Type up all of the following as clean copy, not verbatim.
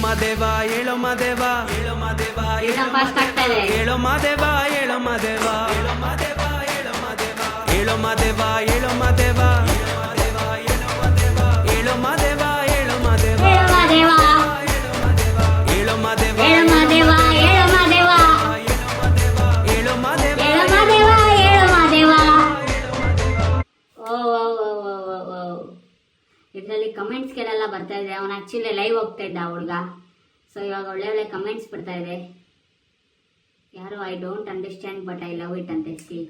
ಮಾದೇವ ಹೇಳೋ ಮಾದೇವ ಹೇಳೋ ಮಾದೇವ ಫಾಸ್ಟ್ ಆಗ್ತಾ ಇದೆ. ಹೇಳೋ ಮಾದೇವ ಹೇಳೋ ಮಾದೇವ ಹೇಳೋ ಮಾದೇವ ಹೇಳೋ ಮಾದೇವ ಹೇಳೋ ಮಾದೇವ ಹೇಳೋ ಮಾದೇವ ಹೇಳೋ ಮಾದೇವ ಹೇಳೋ ಮಾದೇವ ಹೇಳೋ ಮಾದೇವ ಹೇಳೋ ಮಾದೇವ ಹೇಳೋ ಮಾದೇವ ಹೇಳೋ ಮಾದೇವ ಹೇಳೋ ಮಾದೇವ ಹೇಳೋ ಮಾದೇವ ಹೇಳೋ ಮಾದೇವ. ಓ ಇದರಲ್ಲಿ ಕಮೆಂಟ್ಸ್ಗಳೆಲ್ಲ ಬರ್ತಾ ಇದೆ. ಅವನು ಆ್ಯಕ್ಚುಲಿ ಲೈವ್ ಹೋಗ್ತಾ ಇದ್ದ ಆ ಹುಡುಗ. ಸೊ ಇವಾಗ ಒಳ್ಳೆ ಒಳ್ಳೆ ಕಮೆಂಟ್ಸ್ ಬರ್ತಾ ಇದೆ. ಯಾರು I don't understand but I love it ಅಂತ ಸ್ಟಿಲ್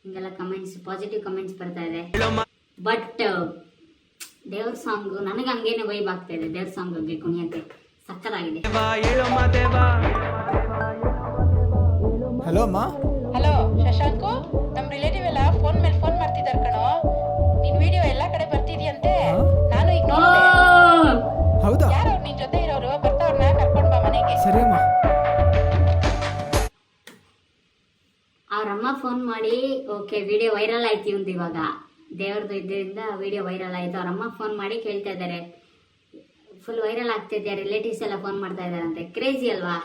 ಹಿಂಗೆಲ್ಲ ಕಮೆಂಟ್ಸ್, ಪಾಸಿಟಿವ್ ಕಮೆಂಟ್ಸ್ ಬರ್ತಾ ಇದೆ. ಬಟ್ ದೇವ್ರ ಸಾಂಗ್ ನನಗೆ ಹಂಗೇನೆ ವೈಬ್ ಆಗ್ತಾ ಇದೆ. ದೇವ್ರ ಸಾಂಗ್ ಬಗ್ಗೆ ಕುಣಿಯಕ್ಕೆ ಸಕ್ಕತ್ತಾಗಿದೆ. ಹಲೋ ಅಮ್ಮ. ಹಲೋ ಶಶಾಂಕು, ನಮ್ಮ ರಿಲೇಟಿವ್ ಎಲ್ಲ ಫೋನ್ ಮೇಲೆ ಫೋನ್ ಮಾಡ್ತಿದ್ದಾರೆ ಕಣೋ. ನಿನ್ ವಿಡಿಯೋ ಎಲ್ಲ ಕಡೆ ಬರ್ತಿದ್ಯಂತೆ. ನಾನು ಈಗ ನೋಡಿದೆ. ಹೌದಾ? ಯಾರು ನಿನ್ ಜೊತೆ ಇರೋರು? ಬರ್ತಾವ್ರನ್ನ ಕರ್ಕೊಂಡ್ ಬಾ ಮನೆಗೆ. ಸರಿ ಅಮ್ಮ. ಅವ್ರಮ್ಮ ಫೋನ್ ಮಾಡಿ ಓಕೆ ವಿಡಿಯೋ ವೈರಲ್ ಆಯ್ತು ಇವಂದು. ಇವಾಗ ದೇವ್ರದ್ದು ಇದರಿಂದ ವಿಡಿಯೋ ವೈರಲ್ ಆಯ್ತು. ಅವ್ರಮ್ಮ ಫೋನ್ ಮಾಡಿ ಕೇಳ್ತಾ ಇದ್ದಾರೆ, ಫುಲ್ ವೈರಲ್ ಆಗ್ತಿದ್ಯಾ, ರಿಲೇಟಿವ್ಸ್ ಎಲ್ಲ ಫೋನ್ ಮಾಡ್ತಾ ಇದಾರಂತೆ. ಕ್ರೇಜಿ ಅಲ್ವಾ?